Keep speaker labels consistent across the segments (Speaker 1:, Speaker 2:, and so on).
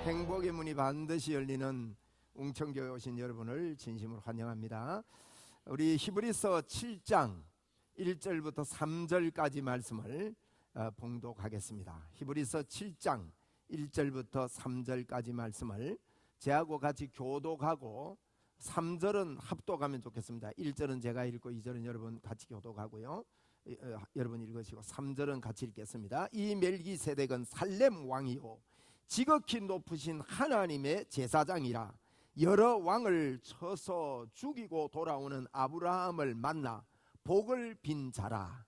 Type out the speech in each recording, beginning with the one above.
Speaker 1: 행복의 문이 반드시 열리는 웅천교회 오신 여러분을 진심으로 환영합니다. 우리 히브리서 7장 1절부터 3절까지 말씀을 봉독하겠습니다. 히브리서 7장 1절부터 3절까지 말씀을 제하고 같이 교독하고 3절은 합독하면 좋겠습니다. 1절은 제가 읽고 2절은 여러분 같이 교독하고요. 여러분 읽으시고 3절은 같이 읽겠습니다. 이 멜기세덱은 살렘 왕이요 지극히 높으신 하나님의 제사장이라. 여러 왕을 쳐서 죽이고 돌아오는 아브라함을 만나 복을 빈 자라.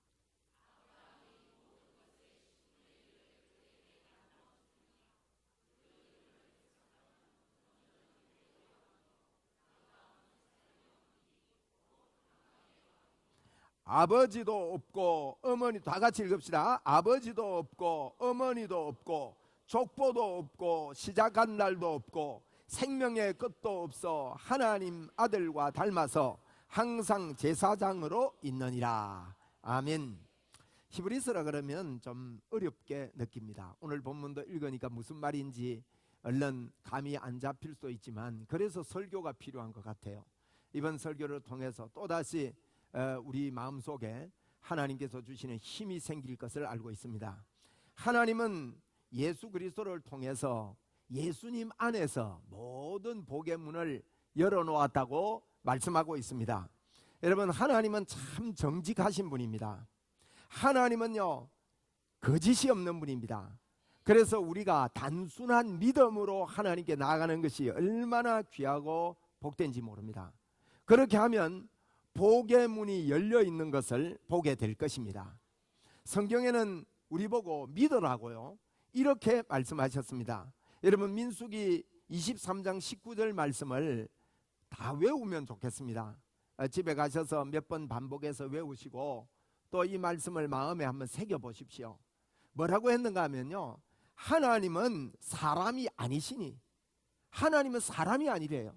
Speaker 1: 아버지도 없고 어머니, 다 같이 읽읍시다. 아버지도 없고 어머니도 없고 족보도 없고 시작한 날도 없고 생명의 끝도 없어 하나님 아들과 닮아서 항상 제사장으로 있느니라. 아멘. 히브리서라 그러면 좀 어렵게 느낍니다. 오늘 본문도 읽으니까 무슨 말인지 얼른 감이 안 잡힐 수도 있지만 그래서 설교가 필요한 것 같아요. 이번 설교를 통해서 또다시 우리 마음속에 하나님께서 주시는 힘이 생길 것을 알고 있습니다. 하나님은 예수 그리스도를 통해서 예수님 안에서 모든 복의 문을 열어놓았다고 말씀하고 있습니다. 여러분, 하나님은 참 정직하신 분입니다. 하나님은요 거짓이 없는 분입니다. 그래서 우리가 단순한 믿음으로 하나님께 나아가는 것이 얼마나 귀하고 복된지 모릅니다. 그렇게 하면 복의 문이 열려 있는 것을 보게 될 것입니다. 성경에는 우리 보고 믿으라고요 이렇게 말씀하셨습니다. 여러분, 민수기 23장 19절 말씀을 다 외우면 좋겠습니다. 집에 가셔서 몇 번 반복해서 외우시고 또 이 말씀을 마음에 한번 새겨보십시오. 뭐라고 했는가 하면요, 하나님은 사람이 아니시니, 하나님은 사람이 아니래요.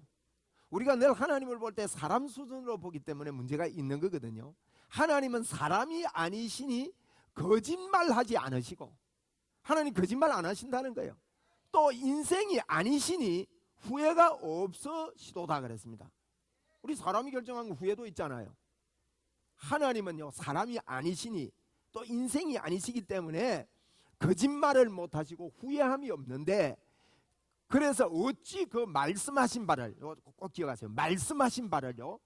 Speaker 1: 우리가 늘 하나님을 볼 때 사람 수준으로 보기 때문에 문제가 있는 거거든요. 하나님은 사람이 아니시니 거짓말하지 않으시고, 하나님 거짓말 안 하신다는 거예요. 또 인생이 아니시니 후회가 없으시도다 그랬습니다. 우리 사람이 결정한 후회도 있잖아요. 하나님은요 사람이 아니시니 또 인생이 아니시기 때문에 거짓말을 못하시고 후회함이 없는데, 그래서 어찌 그 말씀하신 바를, 꼭 기억하세요. 말씀하신 바를요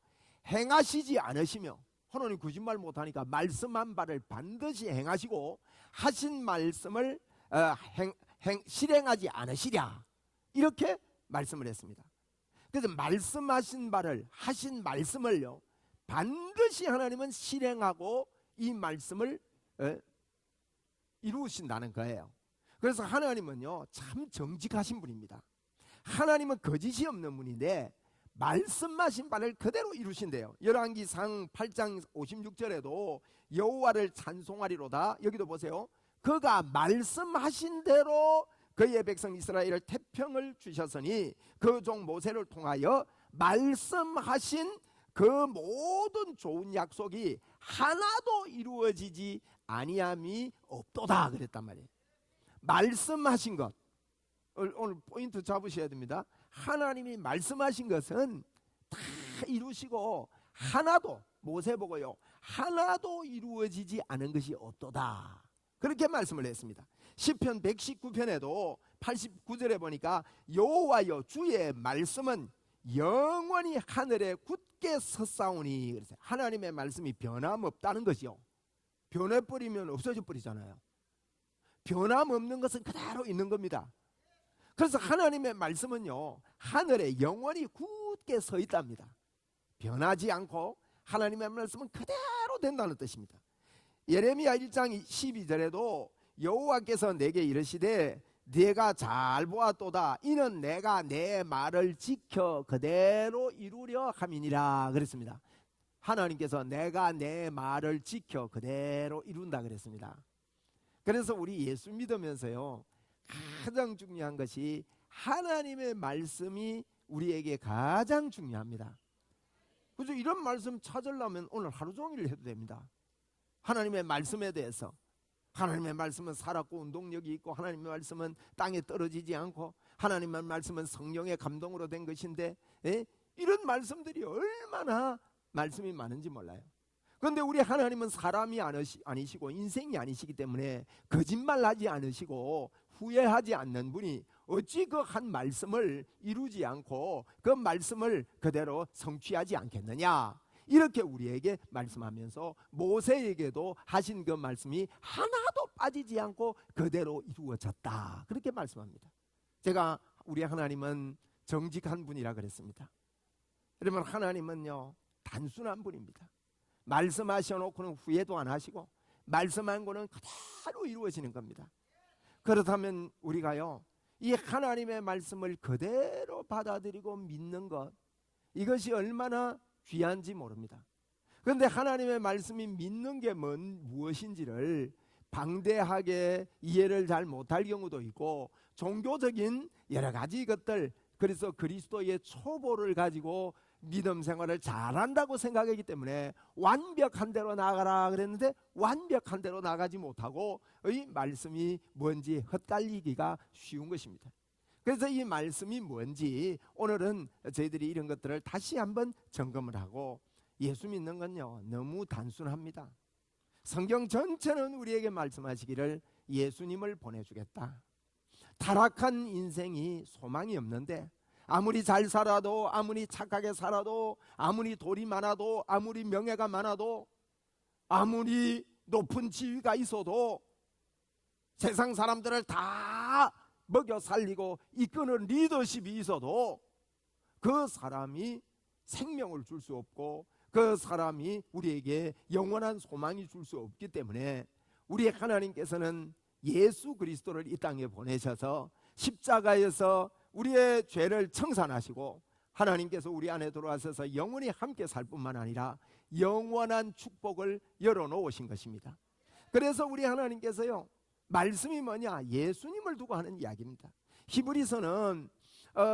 Speaker 1: 행하시지 않으시며, 하나님 거짓말 못하니까 말씀한 바를 반드시 행하시고 하신 말씀을 실행하지 않으시랴, 이렇게 말씀을 했습니다. 그래서 말씀하신 바를, 하신 말씀을요 반드시 하나님은 실행하고 이 말씀을 이루신다는 거예요. 그래서 하나님은요 참 정직하신 분입니다. 하나님은 거짓이 없는 분인데 말씀하신 바를 그대로 이루신대요. 열왕기상 8장 56절에도 여호와를 찬송하리로다, 여기도 보세요. 그가 말씀하신 대로 그의 백성 이스라엘을 태평을 주셨으니 그 종 모세를 통하여 말씀하신 그 모든 좋은 약속이 하나도 이루어지지 아니함이 없도다 그랬단 말이에요. 말씀하신 것, 오늘 포인트 잡으셔야 됩니다. 하나님이 말씀하신 것은 다 이루시고 하나도, 모세 보고요, 하나도 이루어지지 않은 것이 없도다, 그렇게 말씀을 했습니다. 시편 119편에도 89절에 보니까 여호와여 주의 말씀은 영원히 하늘에 굳게 섰사오니, 그래서 하나님의 말씀이 변함없다는 것이요, 변해버리면 없어져 버리잖아요. 변함없는 것은 그대로 있는 겁니다. 그래서 하나님의 말씀은요 하늘에 영원히 굳게 서 있답니다. 변하지 않고 하나님의 말씀은 그대로 된다는 뜻입니다. 예레미야 1장 12절에도 여호와께서 내게 이르시되 네가 잘 보았도다, 이는 내가 내 말을 지켜 그대로 이루려 함이니라 그랬습니다. 하나님께서 내가 내 말을 지켜 그대로 이룬다 그랬습니다. 그래서 우리 예수 믿으면서요 가장 중요한 것이 하나님의 말씀이 우리에게 가장 중요합니다. 그래서 이런 말씀 찾으려면 오늘 하루 종일 해도 됩니다. 하나님의 말씀에 대해서, 하나님의 말씀은 살았고 운동력이 있고, 하나님의 말씀은 땅에 떨어지지 않고, 하나님의 말씀은 성령의 감동으로 된 것인데, 이런 말씀들이 얼마나 말씀이 많은지 몰라요. 그런데 우리 하나님은 사람이 아니시고 인생이 아니시기 때문에 거짓말하지 않으시고 후회하지 않는 분이 어찌 그 한 말씀을 이루지 않고 그 말씀을 그대로 성취하지 않겠느냐, 이렇게 우리에게 말씀하면서 모세에게도 하신 그 말씀이 하나도 빠지지 않고 그대로 이루어졌다, 그렇게 말씀합니다. 제가 우리 하나님은 정직한 분이라 그랬습니다. 여러분, 하나님은요 단순한 분입니다. 말씀하셔놓고는 후회도 안 하시고 말씀한 거는 그대로 이루어지는 겁니다. 그렇다면 우리가요 이 하나님의 말씀을 그대로 받아들이고 믿는 것, 이것이 얼마나 귀한지 모릅니다. 그런데 하나님의 말씀이 믿는 게 무엇인지를 방대하게 이해를 잘 못할 경우도 있고, 종교적인 여러 가지 것들, 그래서 그리스도의 초보를 가지고 믿음 생활을 잘한다고 생각하기 때문에 완벽한 대로 나가라 그랬는데 완벽한 대로 나가지 못하고 이 말씀이 뭔지 헛갈리기가 쉬운 것입니다. 그래서 이 말씀이 뭔지 오늘은 저희들이 이런 것들을 다시 한번 점검을 하고, 예수 믿는 건요 너무 단순합니다. 성경 전체는 우리에게 말씀하시기를 예수님을 보내주겠다. 타락한 인생이 소망이 없는데, 아무리 잘 살아도, 아무리 착하게 살아도, 아무리 돈이 많아도, 아무리 명예가 많아도, 아무리 높은 지위가 있어도, 세상 사람들을 다 먹여 살리고 이끄는 리더십이 있어도 그 사람이 생명을 줄 수 없고 그 사람이 우리에게 영원한 소망이 줄 수 없기 때문에 우리 하나님께서는 예수 그리스도를 이 땅에 보내셔서 십자가에서 우리의 죄를 청산하시고 하나님께서 우리 안에 들어와셔서 영원히 함께 살 뿐만 아니라 영원한 축복을 열어놓으신 것입니다. 그래서 우리 하나님께서요 말씀이 뭐냐, 예수님을 두고 하는 이야기입니다. 히브리서는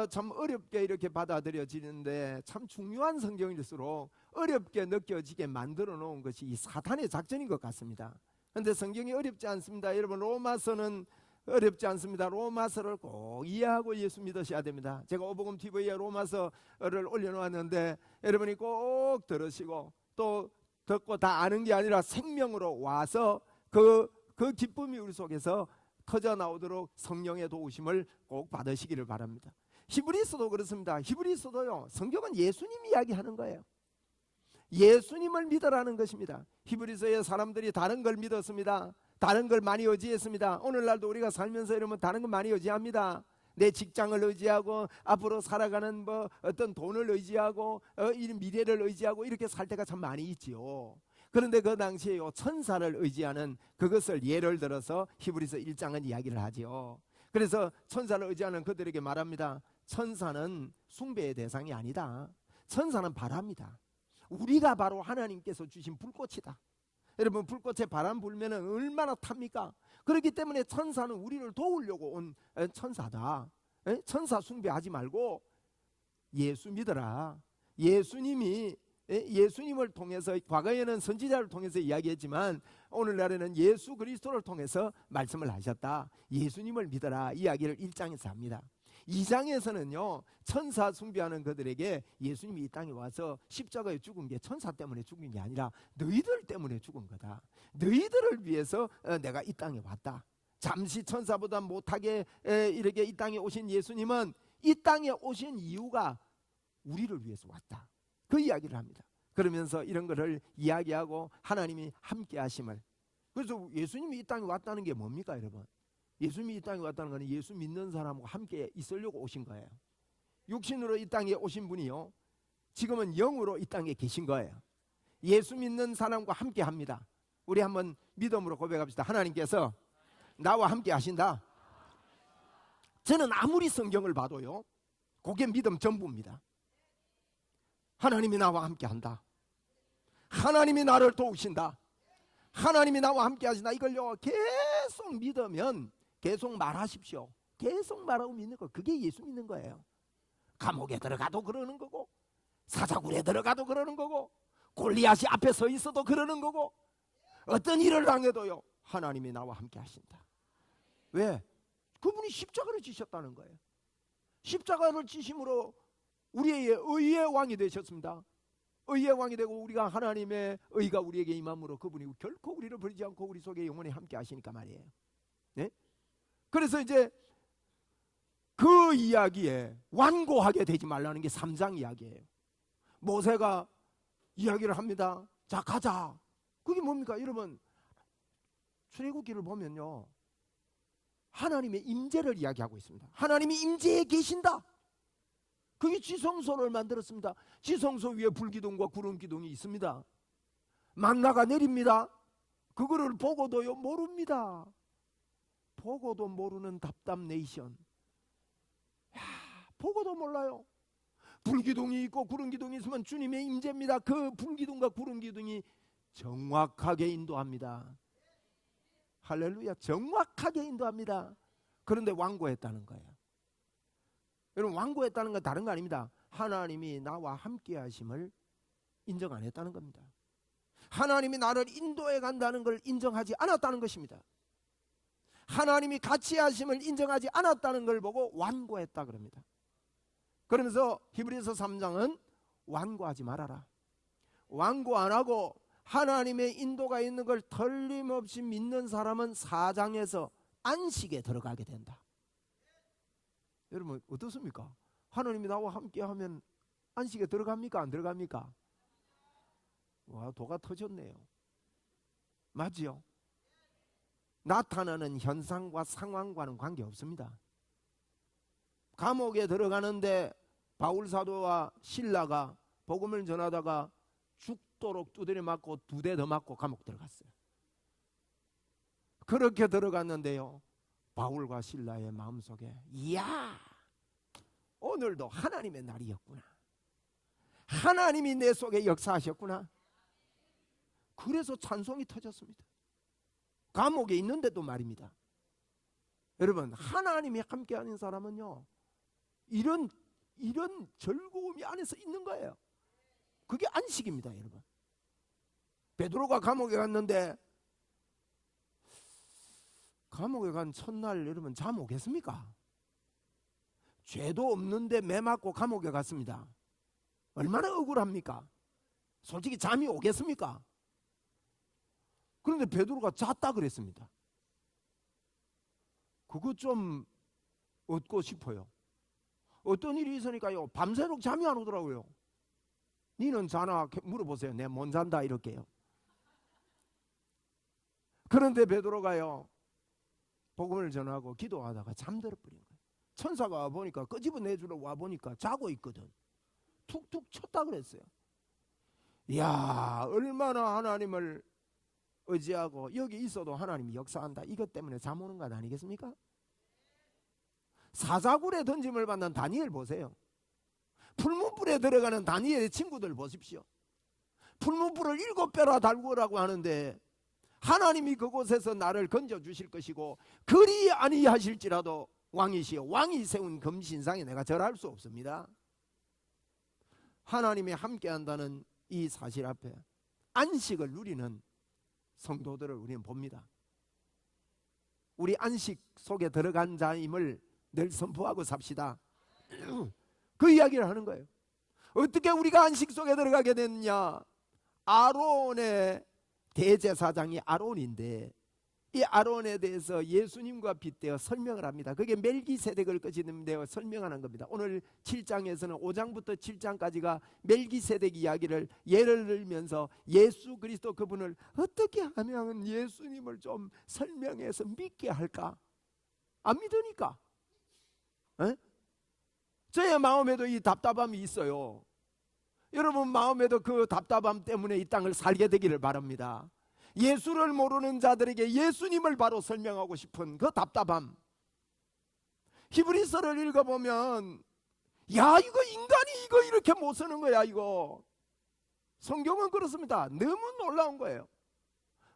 Speaker 1: 참 어렵게 이렇게 받아들여지는데 참 중요한 성경일수록 어렵게 느껴지게 만들어 놓은 것이 이 사탄의 작전인 것 같습니다. 그런데 성경이 어렵지 않습니다. 여러분, 로마서는 어렵지 않습니다. 로마서를 꼭 이해하고 예수 믿으셔야 됩니다. 제가 오복음 TV에 로마서를 올려놓았는데 여러분이 꼭 들으시고 또 듣고 다 아는 게 아니라 생명으로 와서 그 기쁨이 우리 속에서 터져 나오도록 성령의 도우심을 꼭 받으시기를 바랍니다. 히브리서도 그렇습니다. 히브리서도요 성경은 예수님 이야기하는 거예요. 예수님을 믿으라는 것입니다. 히브리서의 사람들이 다른 걸 믿었습니다. 다른 걸 많이 의지했습니다. 오늘날도 우리가 살면서 이러면 다른 걸 많이 의지합니다. 내 직장을 의지하고 앞으로 살아가는 어떤 돈을 의지하고 이 미래를 의지하고 이렇게 살 때가 참 많이 있지요. 그런데 그 당시에요 천사를 의지하는 그것을 예를 들어서 히브리서 1장은 이야기를 하지요. 그래서 천사를 의지하는 그들에게 말합니다. 천사는 숭배의 대상이 아니다. 천사는 바람이다. 우리가 바로 하나님께서 주신 불꽃이다. 여러분, 불꽃에 바람 불면 얼마나 탑니까? 그렇기 때문에 천사는 우리를 도우려고 온 천사다. 천사 숭배하지 말고 예수 믿어라. 예수님을 통해서, 과거에는 선지자를 통해서 이야기했지만 오늘날에는 예수 그리스도를 통해서 말씀을 하셨다. 예수님을 믿어라 이야기를 1장에서 합니다. 2장에서는요 천사 숭배하는 그들에게 예수님이 이 땅에 와서 십자가에 죽은 게 천사 때문에 죽은 게 아니라 너희들 때문에 죽은 거다. 너희들을 위해서 내가 이 땅에 왔다. 잠시 천사보다 못하게 이렇게 이 땅에 오신 예수님은 이 땅에 오신 이유가 우리를 위해서 왔다. 그 이야기를 합니다. 그러면서 이런 것을 이야기하고 하나님이 함께 하심을, 그래서 예수님이 이 땅에 왔다는 게 뭡니까 여러분? 예수님이 이 땅에 왔다는 것은 예수 믿는 사람과 함께 있으려고 오신 거예요. 육신으로 이 땅에 오신 분이요 지금은 영으로 이 땅에 계신 거예요. 예수 믿는 사람과 함께 합니다. 우리 한번 믿음으로 고백합시다. 하나님께서 나와 함께 하신다. 저는 아무리 성경을 봐도요 그게 믿음 전부입니다. 하나님이 나와 함께 한다. 하나님이 나를 도우신다. 하나님이 나와 함께 하신다. 이걸요 계속 믿으면 계속 말하십시오. 계속 말하고 믿는 거, 그게 예수 믿는 거예요. 감옥에 들어가도 그러는 거고, 사자굴에 들어가도 그러는 거고, 골리앗이 앞에 서 있어도 그러는 거고, 어떤 일을 당해도요 하나님이 나와 함께 하신다. 왜? 그분이 십자가를 지셨다는 거예요. 십자가를 지심으로 우리의 의의 왕이 되셨습니다. 의의 왕이 되고 우리가 하나님의 의가 우리에게 임함으로 그분이 결코 우리를 버리지 않고 우리 속에 영원히 함께 하시니까 말이에요. 네? 그래서 이제 그 이야기에 완고하게 되지 말라는 게 3장 이야기예요. 모세가 이야기를 합니다. 자, 가자. 그게 뭡니까? 여러분, 출애굽기를 보면요, 하나님의 임재를 이야기하고 있습니다. 하나님이 임재에 계신다. 그게 지성소를 만들었습니다. 지성소 위에 불기둥과 구름기둥이 있습니다. 만나가 내립니다. 그거를 보고도요 모릅니다. 보고도 모르는 답답 네이션. 야, 보고도 몰라요. 불기둥이 있고 구름기둥이 있으면 주님의 임재입니다. 그 불기둥과 구름기둥이 정확하게 인도합니다. 할렐루야. 정확하게 인도합니다. 그런데 완고했다는 거예요. 여러분, 완고했다는 건 다른 거 아닙니다. 하나님이 나와 함께 하심을 인정 안 했다는 겁니다. 하나님이 나를 인도해 간다는 걸 인정하지 않았다는 것입니다. 하나님이 같이 하심을 인정하지 않았다는 걸 보고 완고했다 그럽니다. 그러면서 히브리서 3장은 완고하지 말아라. 완고 안 하고 하나님의 인도가 있는 걸 틀림없이 믿는 사람은 4장에서 안식에 들어가게 된다. 여러분 어떻습니까? 하나님이 나와 함께 하면 안식에 들어갑니까? 안 들어갑니까? 와, 도가 터졌네요. 맞지요? 나타나는 현상과 상황과는 관계없습니다. 감옥에 들어가는데 바울사도와 실라가 복음을 전하다가 죽도록 두드려 맞고 2대 더 맞고 감옥 들어갔어요. 그렇게 들어갔는데요, 바울과 실라의 마음속에 이야, 오늘도 하나님의 날이었구나. 하나님이 내 속에 역사하셨구나. 그래서 찬송이 터졌습니다. 감옥에 있는데도 말입니다. 여러분, 하나님이 함께하는 사람은요, 이런 즐거움이 안에서 있는 거예요. 그게 안식입니다, 여러분. 베드로가 감옥에 갔는데 감옥에 간 첫날 여러분 잠 오겠습니까? 죄도 없는데 매 맞고 감옥에 갔습니다. 얼마나 억울합니까? 솔직히 잠이 오겠습니까? 그런데 베드로가 잤다 그랬습니다. 그거 좀 얻고 싶어요. 어떤 일이 있으니까요, 밤새도록 잠이 안 오더라고요. 니는 자나 물어보세요. 내가 못 잔다 이렇게요. 그런데 베드로가요, 복음을 전하고 기도하다가 잠들어 버린 거예요. 천사가 와보니까, 끄집어내주러 와보니까 자고 있거든. 툭툭 쳤다 그랬어요. 이야, 얼마나 하나님을 의지하고 여기 있어도 하나님이 역사한다, 이것 때문에 잠 오는 것 아니겠습니까? 사자굴에 던짐을 받는 다니엘 보세요. 풀무불에 들어가는 다니엘의 친구들 보십시오. 풀무불을 7배나 달구라고 하는데 하나님이 그곳에서 나를 건져주실 것이고 그리 아니하실지라도 왕이시여 왕이 세운 금신상에 내가 절할 수 없습니다. 하나님이 함께한다는 이 사실 앞에 안식을 누리는 성도들을 우리는 봅니다. 우리 안식 속에 들어간 자임을 늘 선포하고 삽시다. 그 이야기를 하는 거예요. 어떻게 우리가 안식 속에 들어가게 됐냐? 아론의 대제사장이 아론인데 이 아론에 대해서 예수님과 빗대어 설명을 합니다. 그게 멜기세덱을 거짓대어 설명하는 겁니다. 오늘 7장에서는 5장부터 7장까지가 멜기세덱 이야기를 예를 들면서 예수 그리스도 그분을 어떻게 하면 예수님을 좀 설명해서 믿게 할까? 안 믿으니까. 에? 저의 마음에도 이 답답함이 있어요. 여러분 마음에도 그 답답함 때문에 이 땅을 살게 되기를 바랍니다. 예수를 모르는 자들에게 예수님을 바로 설명하고 싶은 그 답답함. 히브리서를 읽어보면 야, 이거 인간이 이거 이렇게 못 쓰는 거야. 이거 성경은 그렇습니다. 너무 놀라운 거예요.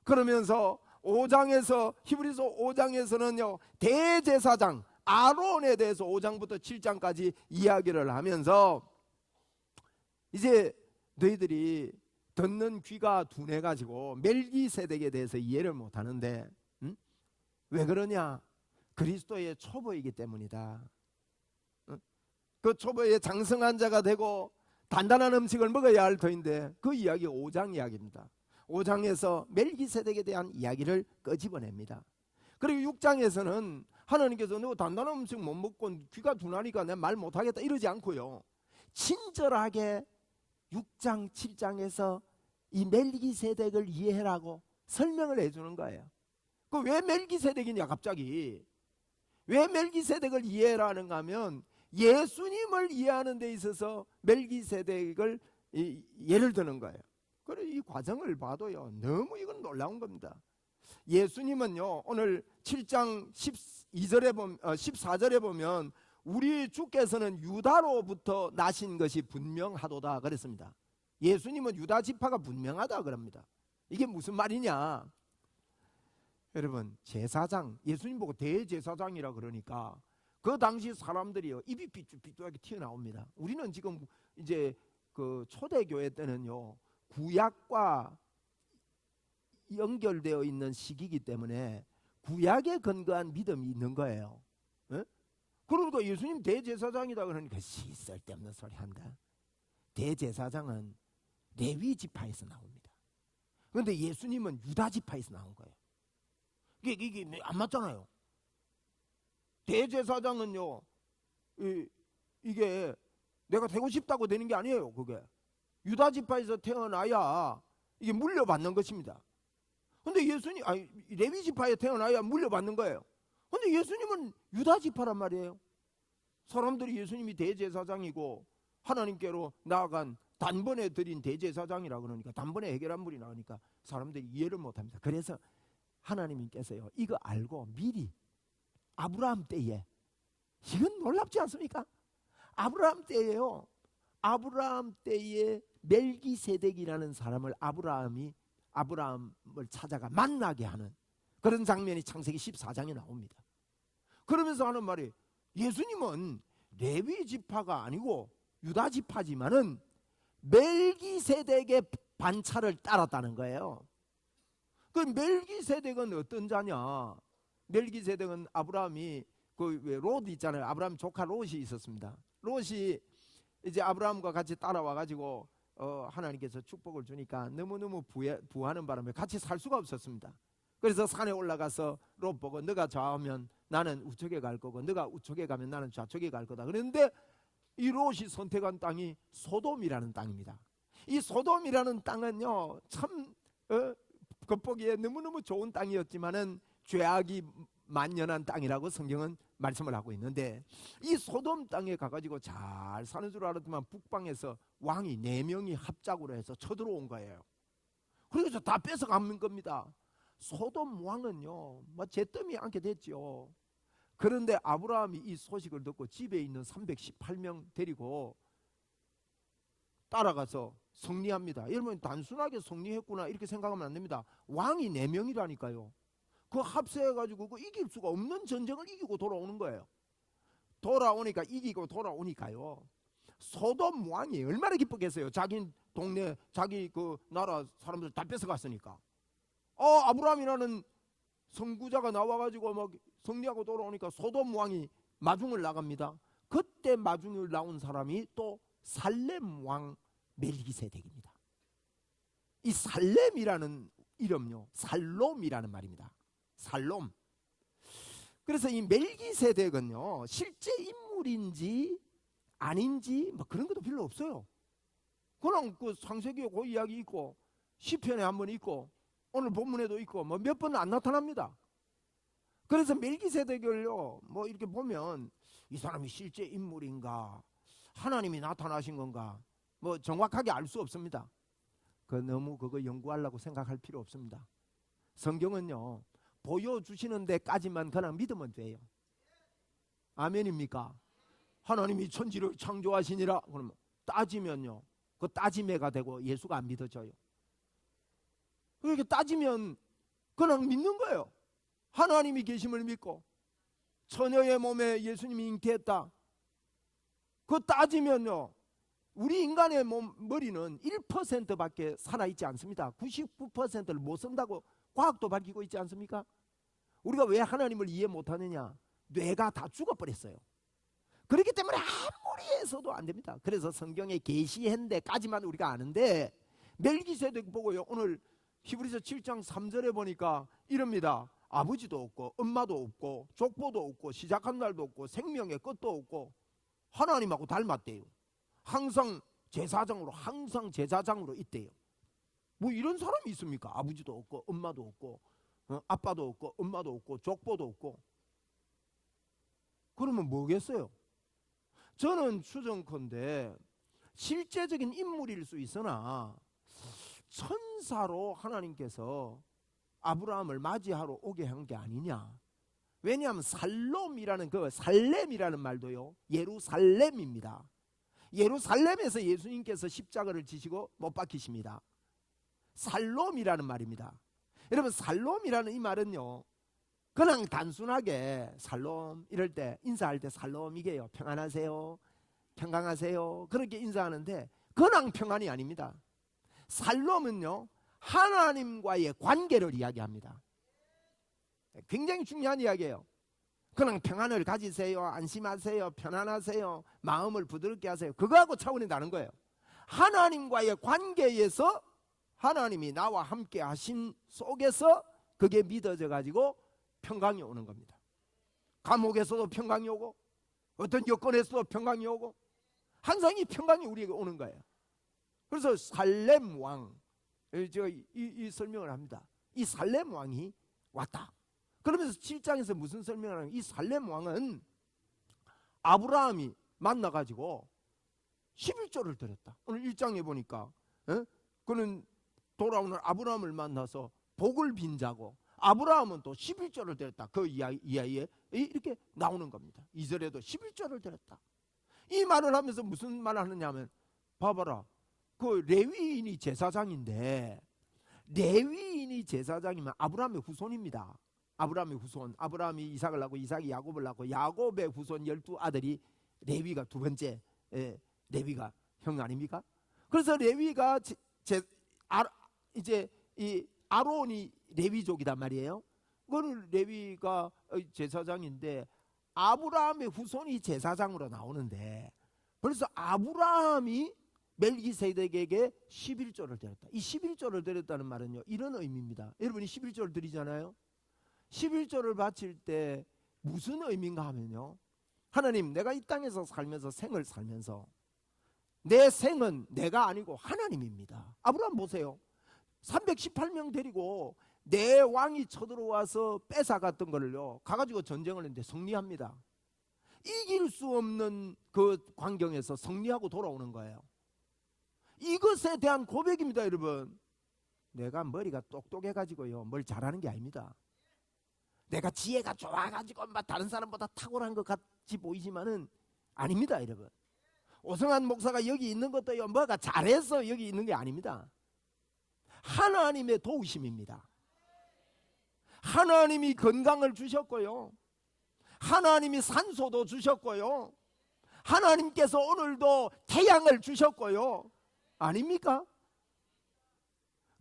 Speaker 1: 그러면서 5장에서 히브리서 5장에서는요 대제사장 아론에 대해서 5장부터 7장까지 이야기를 하면서 이제 너희들이 듣는 귀가 둔해가지고 멜기세덱에 대해서 이해를 못하는데 왜 그러냐? 그리스도의 초보이기 때문이다. 그 초보에 장성한 자가 되고 단단한 음식을 먹어야 할 터인데 그 이야기가 5장 이야기입니다. 5장에서 멜기세덱에 대한 이야기를 끄집어냅니다. 그리고 6장에서는 하나님께서 너 단단한 음식 못 먹고 귀가 둔하니까 내가 말 못하겠다 이러지 않고요, 친절하게 6장 7장에서 이 멜기세덱을 이해하라고 설명을 해주는 거예요. 그 왜 멜기세덱이냐, 갑자기 왜 멜기세덱을 이해하라는가 하면 예수님을 이해하는 데 있어서 멜기세덱을 예를 드는 거예요. 그래, 이 과정을 봐도요 너무 이건 놀라운 겁니다. 예수님은요 오늘 7장 14절에 보면 우리 주께서는 유다로부터 나신 것이 분명하도다 그랬습니다. 예수님은 유다 지파가 분명하다 그럽니다. 이게 무슨 말이냐, 여러분 제사장, 예수님 보고 대제사장이라 그러니까 그 당시 사람들이요 입이 삐뚤삐뚤하게 튀어나옵니다. 우리는 지금 이제 그 초대교회 때는요 구약과 연결되어 있는 시기이기 때문에 구약에 근거한 믿음이 있는 거예요. 에? 그러니까 예수님 대제사장이다 그러니까 쓸데없는 소리 한다. 대제사장은 레위 지파에서 나옵니다. 그런데 예수님은 유다 지파에서 나온 거예요. 이게 안 맞잖아요. 대제사장은요 이게 내가 되고 싶다고 되는 게 아니에요. 그게 유다 지파에서 태어나야 이게 물려받는 것입니다. 근데 예수님, 레위 지파에 태어나야 물려받는 거예요. 근데 예수님은 유다 지파란 말이에요. 사람들이 예수님이 대제사장이고 하나님께로 나아간 단번에 드린 대제사장이라 그러니까, 단번에 해결한 분이 나오니까 사람들이 이해를 못합니다. 그래서 하나님께서요 이거 알고 미리 아브라함 때에, 이건 놀랍지 않습니까? 아브라함 때에요, 아브라함 때에 멜기세덱이라는 사람을 아브라함을 찾아가 만나게 하는 그런 장면이 창세기 14장에 나옵니다. 그러면서 하는 말이, 예수님은 레위 지파가 아니고 유다 지파지만은 멜기세덱의 반차를 따랐다는 거예요. 그 멜기세덱은 어떤 자냐? 멜기세덱은 아브라함이 그 왜 롯 있잖아요. 아브라함 조카 롯이 있었습니다. 롯이 이제 아브라함과 같이 따라와 가지고 하나님께서 축복을 주니까 너무너무 부하는 바람에 같이 살 수가 없었습니다. 그래서 산에 올라가서 롯 보고, 너가 좌하면 나는 우측에 갈 거고 너가 우측에 가면 나는 좌측에 갈 거다. 그런데 이 롯이 선택한 땅이 소돔이라는 땅입니다. 이 소돔이라는 땅은요 참 겉보기에 너무너무 좋은 땅이었지만은 죄악이 만연한 땅이라고 성경은 말씀을 하고 있는데, 이 소돔 땅에 가가지고 잘 사는 줄 알았더만 북방에서 왕이 4명이 합작으로 해서 쳐들어온 거예요. 그래서 다 뺏어가는 겁니다. 소돔 왕은요 뭐 잿더미 앉게 됐죠. 그런데 아브라함이 이 소식을 듣고 집에 있는 318명 데리고 따라가서 승리합니다. 여러분 단순하게 승리했구나 이렇게 생각하면 안 됩니다. 왕이 4명이라니까요. 그 합세해가지고 그 이길 수가 없는 전쟁을 이기고 돌아오는 거예요. 돌아오니까, 이기고 돌아오니까요, 소돔 왕이 얼마나 기쁘겠어요. 자기 동네, 자기 그 나라 사람들 다 뺏어갔으니까. 아브라함이라는 선구자가 나와가지고 막 승리하고 돌아오니까 소돔 왕이 마중을 나갑니다. 그때 마중을 나온 사람이 또 살렘 왕 멜기세덱입니다. 이 살렘이라는 이름요 살롬이라는 말입니다. 살롬. 그래서 이 멜기세덱은요 실제 인물인지 아닌지 뭐 그런 것도 별로 없어요. 그냥 그 창세기에 그 이야기 있고 시편에 한번 있고 오늘 본문에도 있고 뭐 몇 번 안 나타납니다. 그래서 멜기세덱을요 뭐 이렇게 보면 이 사람이 실제 인물인가 하나님이 나타나신 건가 뭐 정확하게 알 수 없습니다. 너무 그거 연구하려고 생각할 필요 없습니다. 성경은요 보여주시는 데까지만 그냥 믿으면 돼요. 아멘입니까? 하나님이 천지를 창조하시니라 그러면 따지면요 그 따짐해가 되고 예수가 안 믿어져요. 그렇게 따지면 그냥 믿는 거예요. 하나님이 계심을 믿고 처녀의 몸에 예수님이 잉태했다. 그 따지면요 우리 인간의 머리는 1%밖에 살아있지 않습니다. 99%를 못 쓴다고 과학도 밝히고 있지 않습니까? 우리가 왜 하나님을 이해 못하느냐? 뇌가 다 죽어버렸어요. 그렇기 때문에 아무리 해서도 안 됩니다. 그래서 성경에 계시한 데까지만 우리가 아는데, 멜기세덱 보고요, 오늘 히브리서 7장 3절에 보니까 이럽니다. 아버지도 없고 엄마도 없고 족보도 없고 시작한 날도 없고 생명의 끝도 없고 하나님하고 닮았대요. 항상 제사장으로 있대요. 뭐 이런 사람이 있습니까? 아버지도 없고 엄마도 없고 아빠도 없고 엄마도 없고 족보도 없고. 그러면 뭐겠어요? 저는 추정컨대 실제적인 인물일 수 있으나 천사로 하나님께서 아브라함을 맞이하러 오게 한 게 아니냐. 왜냐하면 살롬이라는 살렘이라는 말도요, 예루살렘입니다. 예루살렘에서 예수님께서 십자가를 지시고 못 박히십니다. 살롬이라는 말입니다. 여러분, 살롬이라는 이 말은요, 그냥 단순하게 살롬 이럴 때 인사할 때 살롬 이게요, 평안하세요, 평강하세요, 그렇게 인사하는데 그냥 평안이 아닙니다. 살롬은요, 하나님과의 관계를 이야기합니다. 굉장히 중요한 이야기예요. 그냥 평안을 가지세요, 안심하세요, 편안하세요, 마음을 부드럽게 하세요, 그거하고 차원이 다른 거예요. 하나님과의 관계에서 하나님이 나와 함께 하신 속에서 그게 믿어져 가지고 평강이 오는 겁니다. 감옥에서도 평강이 오고 어떤 여건에서도 평강이 오고 항상 이 평강이 우리에게 오는 거예요. 그래서 살렘 왕, 제가 이 설명을 합니다. 이 살렘 왕이 왔다. 그러면서 7장에서 무슨 설명을 하냐면, 이 살렘 왕은 아브라함이 만나가지고 11조를 드렸다. 오늘 1장에 보니까 그는 돌아오는 아브라함을 만나서 복을 빈자고, 아브라함은 또 11조를 드렸다. 그 이하에 이렇게 나오는 겁니다. 2절에도 11조를 드렸다. 이 말을 하면서 무슨 말을 하느냐면, 봐봐라, 그 레위인이 제사장인데, 레위인이 제사장이면 아브라함의 후손입니다. 아브라함의 후손, 아브라함이 이삭을 낳고 이삭이 야곱을 낳고 야곱의 후손 12아들이 레위가 두 번째, 레위가 형 아닙니까? 그래서 레위가 이제 이 아론이 레위족이단 말이에요. 그거는 레위가 제사장인데 아브라함의 후손이 제사장으로 나오는데, 그래서 아브라함이 멜기세덱에게 11조를 드렸다. 이 11조를 드렸다는 말은요, 이런 의미입니다. 여러분이 11조를 드리잖아요. 11조를 바칠 때 무슨 의미인가 하면요, 하나님, 내가 이 땅에서 살면서 생을 살면서 내 생은 내가 아니고 하나님입니다. 아브라함 보세요. 318명 데리고 내 왕이 쳐들어와서 뺏어갔던 거를요, 가가지고 전쟁을 했는데 승리합니다. 이길 수 없는 그 광경에서 승리하고 돌아오는 거예요. 이것에 대한 고백입니다. 여러분, 내가 머리가 똑똑해가지고요 뭘 잘하는 게 아닙니다. 내가 지혜가 좋아가지고 막 다른 사람보다 탁월한 것 같이 보이지만은 아닙니다. 여러분, 오성환 목사가 여기 있는 것도요, 뭐가 잘해서 여기 있는 게 아닙니다. 하나님의 도우심입니다. 하나님이 건강을 주셨고요, 하나님이 산소도 주셨고요, 하나님께서 오늘도 태양을 주셨고요, 아닙니까?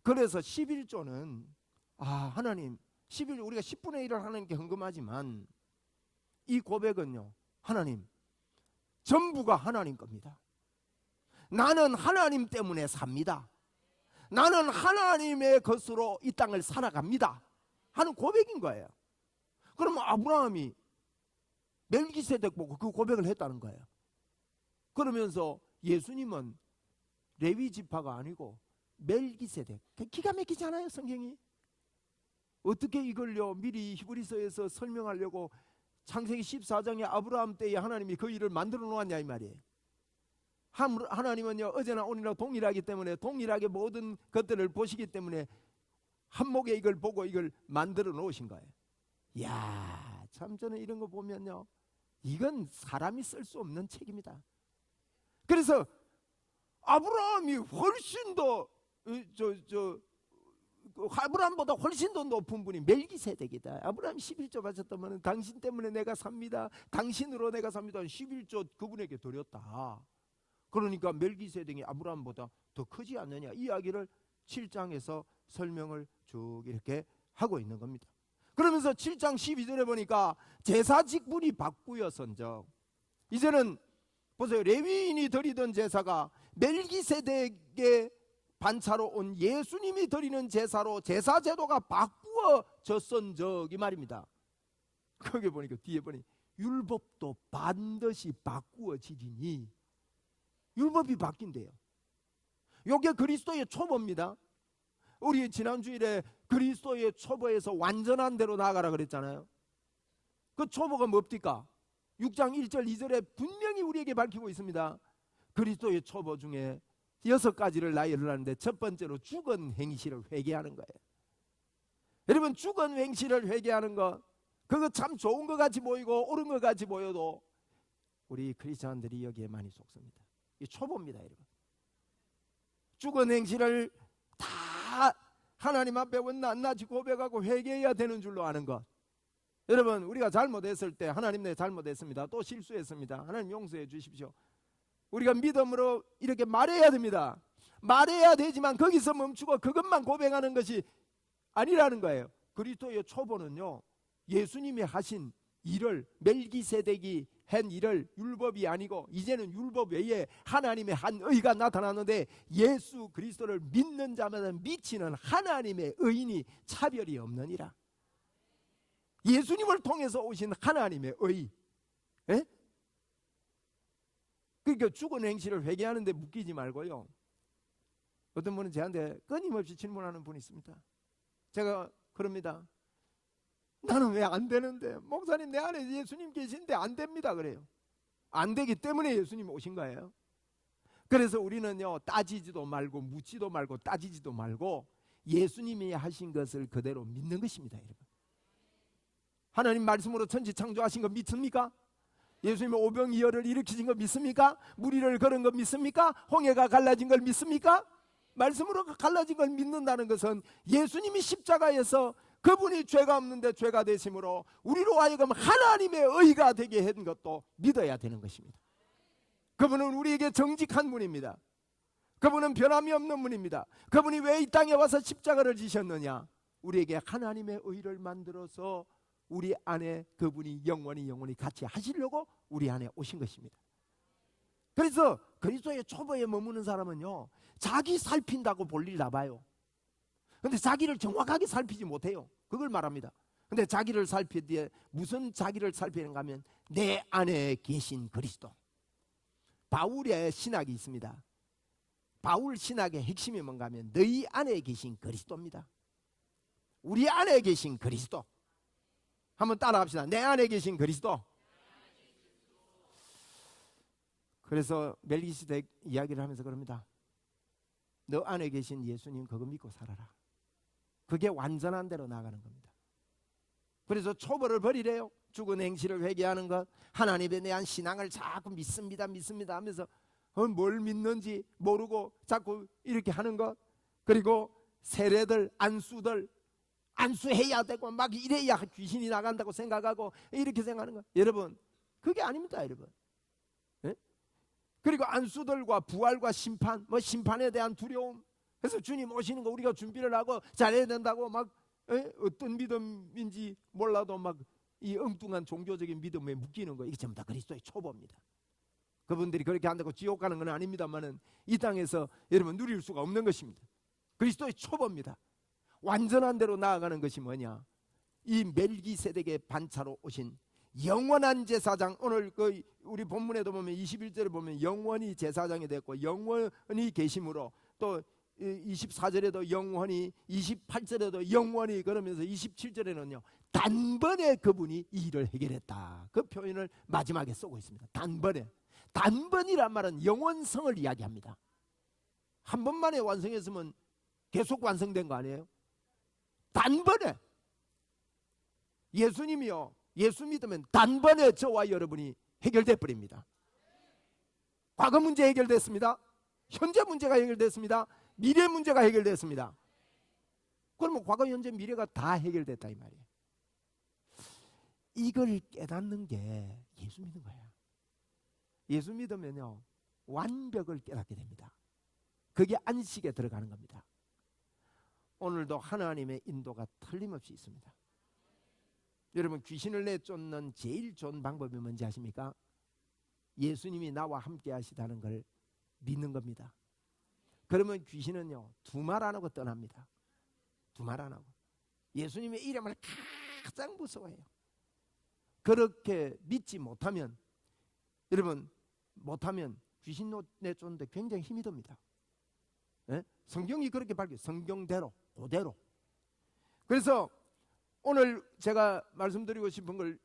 Speaker 1: 그래서 11조는 하나님, 11조 우리가 10분의 1을 하나님께 헌금하지만 이 고백은요, 하나님, 전부가 하나님 겁니다. 나는 하나님 때문에 삽니다. 나는 하나님의 것으로 이 땅을 살아갑니다 하는 고백인 거예요. 그러면 아브라함이 멜기세덱 보고 그 고백을 했다는 거예요. 그러면서 예수님은 레위 지파가 아니고 멜기세덱, 기가 막히잖아요. 성경이 어떻게 이걸요 미리 히브리서에서 설명하려고 창세기 14장에 아브라함 때에 하나님이 그 일을 만들어 놓았냐 이 말이에요. 하나님은요, 어제나 오늘이나 동일하기 때문에, 동일하게 모든 것들을 보시기 때문에 한목에 이걸 보고 이걸 만들어 놓으신 거예요. 이야, 참 저는 이런 거 보면요, 이건 사람이 쓸 수 없는 책입니다. 그래서 아브라함이 훨씬 더 아브라함보다 훨씬 더 높은 분이 멜기세덱이다. 아브라함이 11조 바쳤다면 당신 때문에 내가 삽니다, 당신으로 내가 삽니다, 11조 그분에게 드렸다. 그러니까 멜기세덱이 아브라함보다 더 크지 않느냐, 이 이야기를 7장에서 설명을 쭉 이렇게 하고 있는 겁니다. 그러면서 7장 12절에 보니까 제사 직분이 바꾸어선적, 이제는 보세요. 레위인이 드리던 제사가 멜기세덱의 반차로 온 예수님이 드리는 제사로 제사 제도가 바꾸어졌은적 이 말입니다. 거기 보니까 뒤에 보니 율법도 반드시 바꾸어지리니, 율법이 바뀐대요. 이게 그리스도의 초보입니다. 우리 지난주일에 그리스도의 초보에서 완전한 대로 나아가라 그랬잖아요. 그 초보가 뭡니까? 6장 1절 2절에 분명히 우리에게 밝히고 있습니다. 그리스도의 초보 중에 6가지를 나열을 하는데, 첫 번째로 죽은 행실을 회개하는 거예요. 여러분, 죽은 행실을 회개하는 것, 그거 참 좋은 것 같이 보이고 옳은 것 같이 보여도 우리 크리스찬들이 여기에 많이 속습니다. 이 초보입니다, 여러분. 죽은 행실을 다 하나님 앞에 낱낱이 고백하고 회개해야 되는 줄로 아는 것. 여러분, 우리가 잘못했을 때 하나님 내 잘못했습니다, 또 실수했습니다, 하나님 용서해 주십시오, 우리가 믿음으로 이렇게 말해야 됩니다. 말해야 되지만 거기서 멈추고 그것만 고백하는 것이 아니라는 거예요. 그리스도의 초보는요, 예수님이 하신 일을, 멜기세덱이 한 일을, 율법이 아니고 이제는 율법 외에 하나님의 한 의가 나타나는데, 예수 그리스도를 믿는 자마다 미치는 하나님의 의인이 차별이 없느니라. 예수님을 통해서 오신 하나님의 의. 에? 그러니까 죽은 행실을 회개하는데 묶이지 말고요. 어떤 분은 저한테 끊임없이 질문하는 분이 있습니다. 제가 그럽니다. 나는 왜 안 되는데? 목사님, 내 안에 예수님 계신데 안 됩니다. 그래요. 안 되기 때문에 예수님 오신 거예요. 그래서 우리는요, 따지지도 말고 묻지도 말고 따지지도 말고 예수님이 하신 것을 그대로 믿는 것입니다, 여러분. 하나님 말씀으로 천지 창조하신 거 믿습니까? 예수님이 오병이어를 일으키신 거 믿습니까? 무리를 걸은 거 믿습니까? 홍해가 갈라진 걸 믿습니까? 말씀으로 갈라진 걸 믿는다는 것은 예수님이 십자가에서 그분이 죄가 없는데 죄가 되심으로 우리로 하여금 하나님의 의가 되게 한 것도 믿어야 되는 것입니다. 그분은 우리에게 정직한 분입니다. 그분은 변함이 없는 분입니다. 그분이 왜 이 땅에 와서 십자가를 지셨느냐? 우리에게 하나님의 의를 만들어서 우리 안에 그분이 영원히 같이 하시려고 우리 안에 오신 것입니다. 그래서 그리스도의 초보에 머무는 사람은요, 자기 살핀다고 볼일 나봐요. 근데 자기를 정확하게 살피지 못해요. 그걸 말합니다. 근데 자기를 살피기에 무슨 자기를 살피는가 하면 내 안에 계신 그리스도. 바울의 신학이 있습니다. 바울 신학의 핵심이 뭔가 하면 너희 안에 계신 그리스도입니다. 우리 안에 계신 그리스도. 한번 따라합시다. 내 안에 계신 그리스도. 그래서 멜기세덱 이야기를 하면서 그럽니다. 너 안에 계신 예수님 그거 믿고 살아라. 그게 완전한 대로 나가는 겁니다. 그래서 초보를 버리래요. 죽은 행실을 회개하는 것, 하나님에 대한 신앙을 자꾸 믿습니다 하면서 뭘 믿는지 모르고 자꾸 이렇게 하는 것, 그리고 세례들, 안수들 안수해야 되고 막 이래야 귀신이 나간다고 생각하고 이렇게 생각하는 것, 여러분 그게 아닙니다, 여러분. 예? 그리고 안수들과 부활과 심판, 심판에 대한 두려움, 그래서 주님 오시는 거 우리가 준비를 하고 잘해야 된다고 막 어떤 믿음인지 몰라도 막 이 엉뚱한 종교적인 믿음에 묶이는 거, 이게 전부 다 그리스도의 초보입니다. 그분들이 그렇게 한다고 지옥 가는 건 아닙니다만은 이 땅에서 여러분 누릴 수가 없는 것입니다. 그리스도의 초보입니다. 완전한 대로 나아가는 것이 뭐냐? 이 멜기세덱의 반차로 오신 영원한 제사장. 오늘 그 우리 본문에도 보면 21절에 보면 영원히 제사장이 됐고 영원히 계심으로, 또 24절에도 영원히, 28절에도 영원히, 그러면서 27절에는요 단번에 그분이 이 일을 해결했다, 그 표현을 마지막에 쓰고 있습니다. 단번에. 단번이란 말은 영원성을 이야기합니다. 한 번만에 완성했으면 계속 완성된 거 아니에요? 단번에. 예수님이요, 예수 믿으면 단번에 저와 여러분이 해결돼 버립니다. 과거 문제 해결됐습니다. 현재 문제가 해결됐습니다. 미래 문제가 해결됐습니다. 그러면 과거, 현재, 미래가 다 해결됐다 이 말이에요. 이걸 깨닫는 게 예수 믿는 거예요. 예수 믿으면요 완벽을 깨닫게 됩니다. 그게 안식에 들어가는 겁니다. 오늘도 하나님의 인도가 틀림없이 있습니다. 여러분, 귀신을 내쫓는 제일 좋은 방법이 뭔지 아십니까? 예수님이 나와 함께 하시다는 걸 믿는 겁니다. 그러면 귀신은요, 두말 안 하고 떠납니다. 두말 안 하고. 예수님의 이름을 가장 무서워해요. 그렇게 믿지 못하면, 여러분, 못하면 귀신 내쫓는데 굉장히 힘이 듭니다. 예? 성경이 그렇게 밝혀요. 성경대로, 그대로. 그래서 오늘 제가 말씀드리고 싶은 걸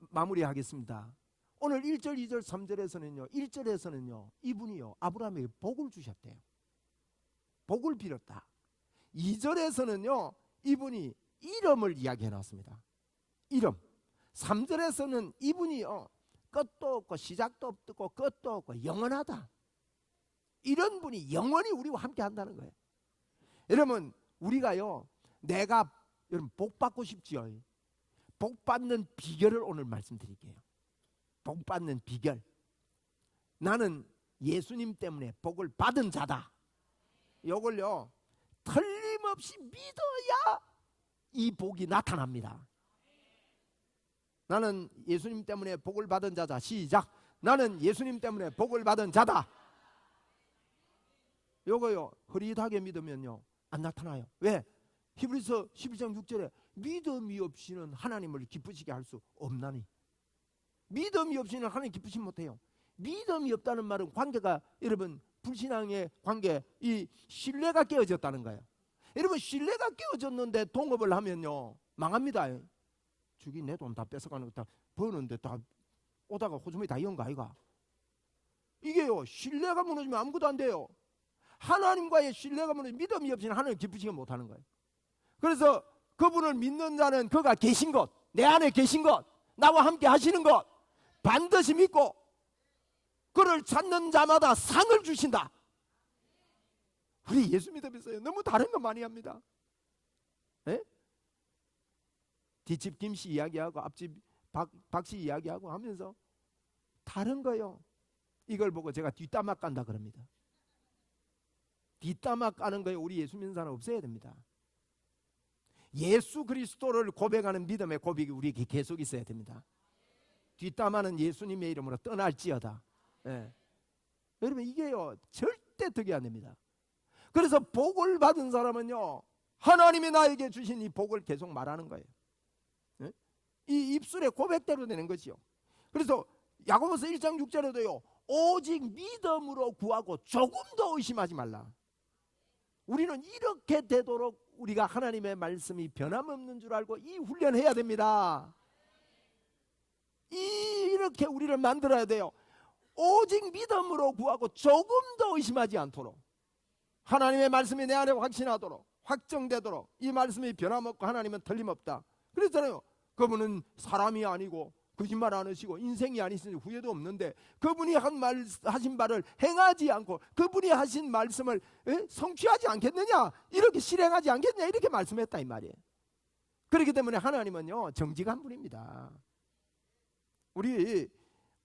Speaker 1: 마무리하겠습니다. 오늘 1절, 2절, 3절에서는요, 1절에서는요, 이분이요, 아브라함에게 복을 주셨대요. 복을 빌었다. 2절에서는요, 이분이 이름을 이야기해 놨습니다. 이름. 3절에서는 이분이요, 끝도 없고 시작도 없고 끝도 없고 영원하다. 이런 분이 영원히 우리와 함께 한다는 거예요. 여러분, 우리가요, 여러분 복 받고 싶지요? 복 받는 비결을 오늘 말씀드릴게요. 복 받는 비결. 나는 예수님 때문에 복을 받은 자다. 이걸요, 틀림없이 믿어야 이 복이 나타납니다. 나는 예수님 때문에 복을 받은 자다. 시작. 나는 예수님 때문에 복을 받은 자다. 요거요, 흐릿하게 믿으면요, 안 나타나요. 왜? 히브리서 11장 6절에 믿음이 없이는 하나님을 기쁘시게 할 수 없나니. 믿음이 없이는 하나님 기쁘시 못해요. 믿음이 없다는 말은 관계가, 여러분, 불신앙의 관계, 이 신뢰가 깨어졌다는 거예요. 여러분, 신뢰가 깨어졌는데 동업을 하면요, 망합니다. 저기 내 돈 다 뺏어가는 거 다 버는데 다 오다가 호주머니 다 이은 거 아이가? 이게요, 신뢰가 무너지면 아무것도 안 돼요. 하나님과의 신뢰가 무너지면 믿음이 없이는 하나님 기쁘시게 못하는 거예요. 그래서 그분을 믿는 자는 그가 계신 것, 내 안에 계신 것, 나와 함께 하시는 것 반드시 믿고 그를 찾는 자마다 상을 주신다. 우리 예수 믿으면서요, 너무 다른 거 많이 합니다. 에? 뒷집 김씨 이야기하고 앞집 박씨 이야기하고 하면서 다른 거요. 이걸 보고 제가 뒷담화 깐다 그럽니다. 뒷담화 까는 거에 우리 예수 믿는 사람 없어야 됩니다. 예수 그리스도를 고백하는 믿음의 고백이 우리에게 계속 있어야 됩니다. 뒷담화는 예수님의 이름으로 떠날지어다. 예. 여러분, 이게요, 절대 득이 안 됩니다. 그래서 복을 받은 사람은요, 하나님이 나에게 주신 이 복을 계속 말하는 거예요. 예? 이 입술의 고백대로 되는 것이요. 그래서 야고보서 1장 6절에도요, 오직 믿음으로 구하고 조금도 의심하지 말라. 우리는 이렇게 되도록 우리가 하나님의 말씀이 변함없는 줄 알고 이 훈련해야 됩니다. 이렇게 우리를 만들어야 돼요. 오직 믿음으로 구하고 조금도 의심하지 않도록, 하나님의 말씀이 내 안에 확신하도록, 확정되도록, 이 말씀이 변함없고 하나님은 틀림없다. 그랬잖아요. 그분은 사람이 아니고 거짓말 안 하시고 인생이 아니시니 후회도 없는데, 그분이 하신 말을 행하지 않고 그분이 하신 말씀을 성취하지 않겠느냐, 이렇게 실행하지 않겠느냐, 이렇게 말씀했다 이 말이에요. 그렇기 때문에 하나님은요, 정직한 분입니다. 우리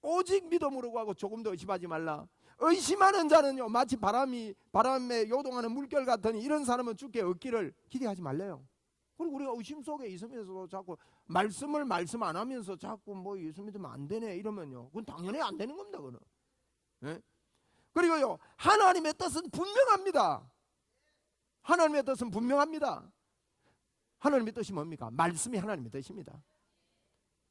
Speaker 1: 오직 믿음으로 구하고 조금도 의심하지 말라. 의심하는 자는요, 마치 바람에 요동하는 물결 같으니 이런 사람은 주께 얻기를 기대하지 말래요. 그리고 우리가 의심 속에 있으면서도 자꾸 말씀을 말씀 안 하면서 자꾸 뭐 예수 믿으면 안 되네 이러면요, 그건 당연히 안 되는 겁니다. 그거는. 네? 그리고요, 하나님의 뜻은 분명합니다. 하나님의 뜻은 분명합니다. 하나님의 뜻이 뭡니까? 말씀이 하나님의 뜻입니다.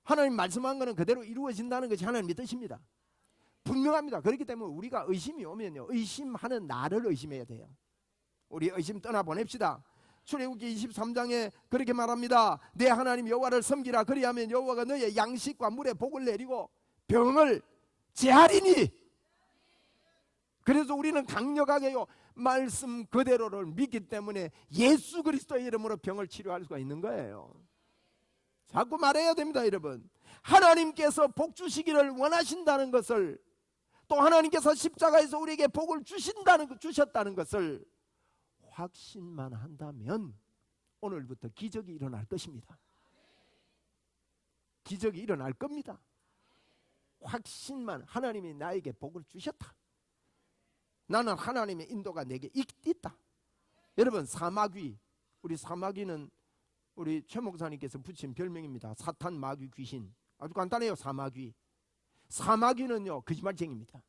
Speaker 1: 하나님 말씀한 거는 그대로 이루어진다는 것이 하나님의 뜻입니다. 분명합니다. 그렇기 때문에 우리가 의심이 오면요, 의심하는 나를 의심해야 돼요. 우리 의심 떠나보냅시다. 출애굽기 23장에 그렇게 말합니다. 내 하나님 여호와를 섬기라. 그리하면 여호와가 너의 양식과 물에 복을 내리고 병을 제하리니. 그래서 우리는 강력하게요, 말씀 그대로를 믿기 때문에 예수 그리스도의 이름으로 병을 치료할 수가 있는 거예요. 자꾸 말해야 됩니다. 여러분, 하나님께서 복 주시기를 원하신다는 것을, 또 하나님께서 십자가에서 우리에게 복을 주셨다는 것을 확신만 한다면 오늘부터 기적이 일어날 것입니다. 기적이 일어날 겁니다. 확신만, 하나님이 나에게 복을 주셨다, 나는 하나님의 인도가 내게 있다. 여러분, 사마귀, 우리 사마귀는 우리 최 목사님께서 붙인 별명입니다. 사탄, 마귀, 귀신. 아주 간단해요. 사마귀. 사마귀는요 거짓말쟁이입니다.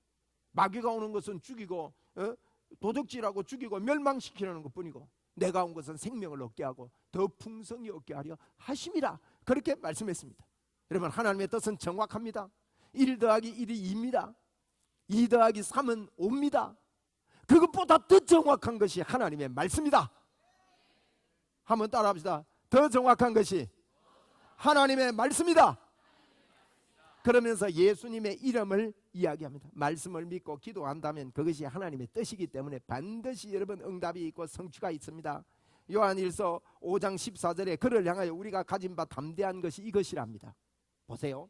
Speaker 1: 마귀가 오는 것은 죽이고 도둑질하고 죽이고 멸망시키는 것뿐이고 내가 온 것은 생명을 얻게 하고 더 풍성히 얻게 하려 하심이라 그렇게 말씀했습니다. 여러분 하나님의 뜻은 정확합니다. 1 더하기 1이 2입니다. 2 더하기 3은 5입니다. 그것보다 더 정확한 것이 하나님의 말씀이다. 한번 따라합시다. 더 정확한 것이 하나님의 말씀이다. 그러면서 예수님의 이름을 이야기합니다. 말씀을 믿고 기도한다면 그것이 하나님의 뜻이기 때문에 반드시 여러분 응답이 있고 성취가 있습니다. 요한일서 5장 14절에 그를 향하여 우리가 가진 바 담대한 것이 이것이랍니다. 보세요.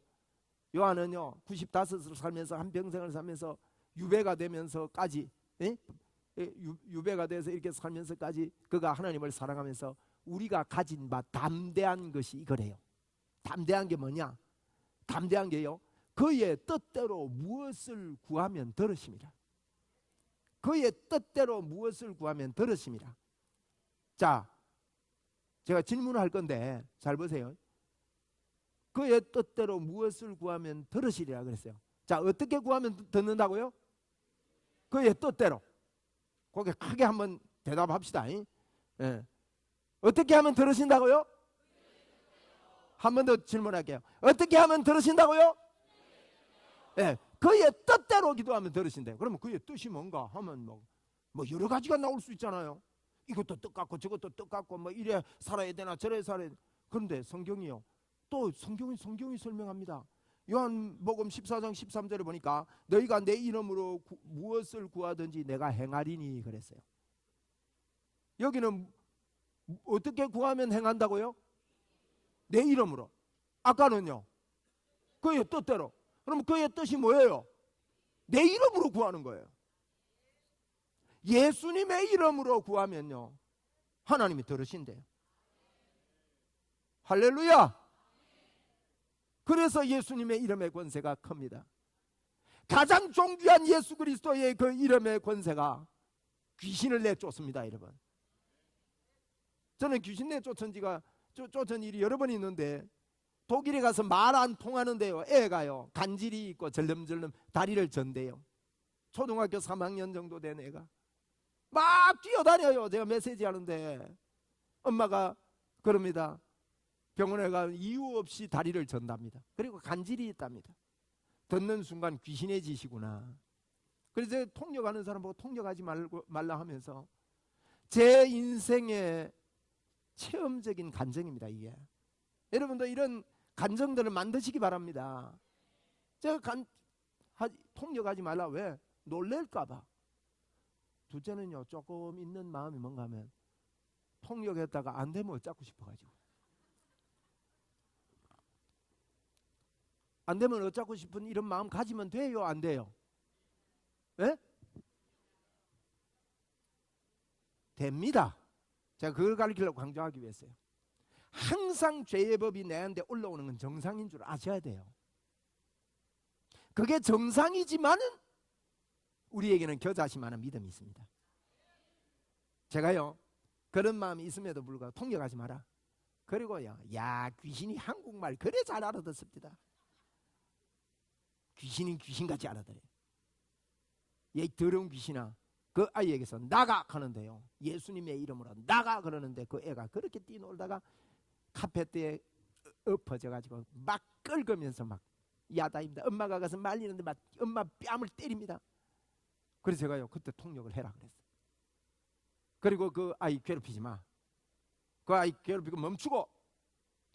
Speaker 1: 요한은요 95을 살면서 한평생을 살면서 유배가 되면서까지 유배가 돼서 이렇게 살면서까지 그가 하나님을 사랑하면서 우리가 가진 바 담대한 것이 이거래요. 담대한 게 뭐냐? 담대한 게요 그의 뜻대로 무엇을 구하면 들으심이라. 그의 뜻대로 무엇을 구하면 들으심이라. 자, 제가 질문할 건데 잘 보세요. 그의 뜻대로 무엇을 구하면 들으시리라 그랬어요. 자, 어떻게 구하면 듣는다고요? 그의 뜻대로. 거기에 크게 한번 대답합시다. 예. 어떻게 하면 들으신다고요? 한 번 더 질문할게요. 어떻게 하면 들으신다고요? 예, 그의 뜻대로 기도하면 들으신대요. 그러면 그의 뜻이 뭔가 하면 뭐 여러 가지가 나올 수 있잖아요. 이것도 뜻 같고 저것도 뜻 같고 뭐 이래 살아야 되나 저래 살아야 되나. 그런데 성경이요 또 성경이 설명합니다. 요한복음 14장 13절에 보니까 너희가 내 이름으로 무엇을 구하든지 내가 행하리니 그랬어요. 여기는 어떻게 구하면 행한다고요? 내 이름으로. 아까는요 그의 뜻대로. 그럼 그의 뜻이 뭐예요? 내 이름으로 구하는 거예요. 예수님의 이름으로 구하면요 하나님이 들으신대요. 할렐루야. 그래서 예수님의 이름의 권세가 큽니다. 가장 존귀한 예수 그리스도의 그 이름의 권세가 귀신을 내쫓습니다. 여러분, 저는 귀신 내쫓은 일이 여러 번 있는데 독일에 가서 말 안 통하는데요 애가요 간질이 있고 절름절름 다리를 전대요. 초등학교 3학년 정도 된 애가 막 뛰어다녀요. 제가 메시지 하는데 엄마가 그럽니다. 병원에 가면 이유 없이 다리를 전답니다. 그리고 간질이 있답니다. 듣는 순간 귀신의 짓이구나. 그래서 통역하는 사람 보고 통역하지 말라 하면서 제 인생의 체험적인 간증입니다. 이게 여러분도 이런 간증들을 만드시기 바랍니다. 제가 통역하지 말라. 왜? 놀랄까봐. 둘째는요 조금 있는 마음이 뭔가 하면 통역했다가 안 되면 어쩌고 싶어가지고 안 되면 어쩌고 싶은 이런 마음 가지면 돼요 안 돼요? 예? 됩니다. 제가 그걸 가르치려고 강조하기 위해서요. 항상 죄의 법이 내한테 올라오는 건 정상인 줄 아셔야 돼요. 그게 정상이지만은 우리에게는 겨자씨만한 믿음이 있습니다. 제가요 그런 마음이 있음에도 불구하고 통역하지 마라. 그리고요 야 귀신이 한국말 그래 잘 알아듣습니다. 귀신은 귀신같이 알아들어요. 얘 더러운 귀신아 그 아이에게서 나가 하는데요 예수님의 이름으로 나가 그러는데 그 애가 그렇게 뛰놀다가 카페트에 엎어져가지고 막 긁으면서 막 야단입니다. 엄마가 가서 말리는데 막 엄마 뺨을 때립니다. 그래서 제가요 그때 통역을 해라 그랬어요. 그리고 그 아이 괴롭히지 마. 그 아이 괴롭히고 멈추고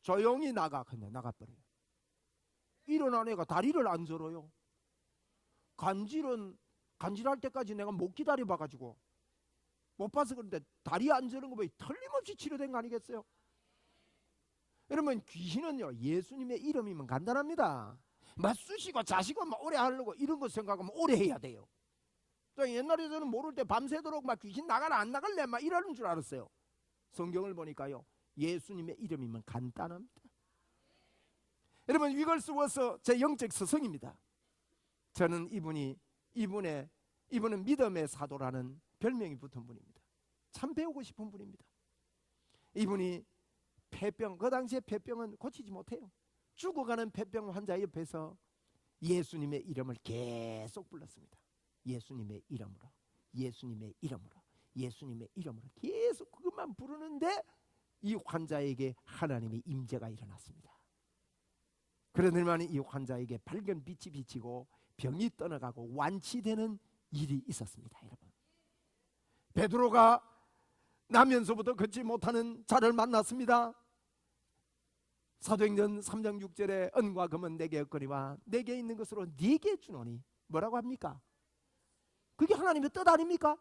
Speaker 1: 조용히 나가. 그냥 나가버려요. 일어난 애가 다리를 안 절어요. 간질할 때까지 내가 못 기다려 봐가지고 못 봐서 그런데 다리 안 저는 거 보니 틀림없이 치료된 거 아니겠어요? 여러분 귀신은요 예수님의 이름이면 간단합니다. 막 쑤시고 자시고 막 오래 하려고 이런 거 생각하면 오래 해야 돼요. 또 옛날에 저는 모를 때 밤새도록 막 귀신 나가라 안 나갈래 막 이러는 줄 알았어요. 성경을 보니까요 예수님의 이름이면 간단합니다. 여러분 위걸스워서 제 영적 스승입니다. 저는 이분은 믿음의 사도라는 별명이 붙은 분입니다. 참 배우고 싶은 분입니다. 이분이 폐병, 그 당시에 폐병은 고치지 못해요. 죽어가는 폐병 환자 옆에서 예수님의 이름을 계속 불렀습니다. 예수님의 이름으로, 예수님의 이름으로, 예수님의 이름으로 계속 그것만 부르는데 이 환자에게 하나님의 임재가 일어났습니다. 그러더니 이 환자에게 밝은 빛이 비치고 병이 떠나가고 완치되는 일이 있었습니다. 여러분, 베드로가 나면서부터 걷지 못하는 자를 만났습니다. 사도행전 3장 6절에 은과 금은 내게 없거니와 내게 있는 것으로 네게 주노니 뭐라고 합니까? 그게 하나님의 뜻 아닙니까?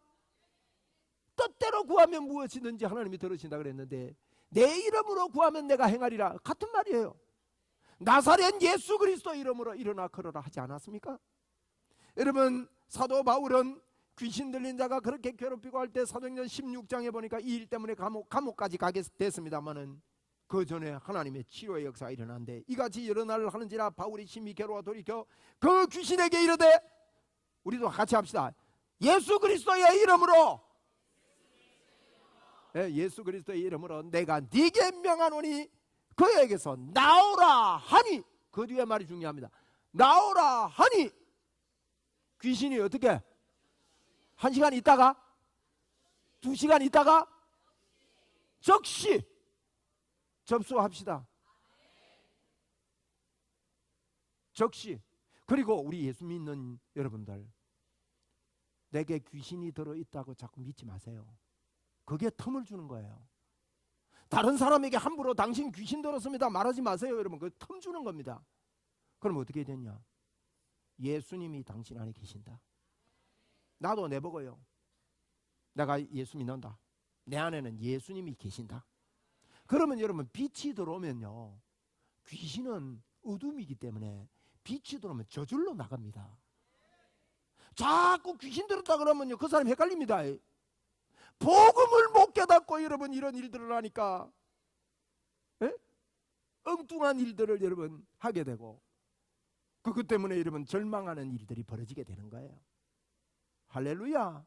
Speaker 1: 뜻대로 구하면 무엇이든지 하나님이 들으신다 그랬는데 내 이름으로 구하면 내가 행하리라, 같은 말이에요. 나사렛 예수 그리스도 이름으로 일어나 걸어라 하지 않았습니까? 여러분, 사도 바울은 귀신 들린 자가 그렇게 괴롭히고 할 때 사도행전 16장에 보니까 이 일 때문에 감옥까지 가게 됐습니다마는 그 전에 하나님의 치료의 역사가 일어난데 이같이 여러 날을 하는지라 바울이 심히 괴로워 돌이켜 그 귀신에게 이르되, 우리도 같이 합시다. 예수 그리스도의 이름으로, 예수 그리스도의 이름으로 내가 네게 명하노니 그에게서 나오라 하니, 그 뒤에 말이 중요합니다. 나오라 하니 귀신이 어떻게 1시간 있다가 2시간 있다가 즉시 접수합시다. 즉시. 그리고 우리 예수 믿는 여러분들, 내게 귀신이 들어있다고 자꾸 믿지 마세요. 그게 틈을 주는 거예요. 다른 사람에게 함부로 당신 귀신 들었습니다 말하지 마세요. 여러분, 그 틈 주는 겁니다. 그럼 어떻게 되냐? 예수님이 당신 안에 계신다. 나도 내보고요. 내가 예수 믿는다. 내 안에는 예수님이 계신다. 그러면 여러분, 빛이 들어오면요, 귀신은 어둠이기 때문에 빛이 들어오면 저절로 나갑니다. 자꾸 귀신 들었다 그러면요, 그 사람 헷갈립니다. 복음을 못 깨닫고 여러분 이런 일들을 하니까 엉뚱한 일들을 여러분 하게 되고, 그것 때문에 여러분 절망하는 일들이 벌어지게 되는 거예요. 할렐루야.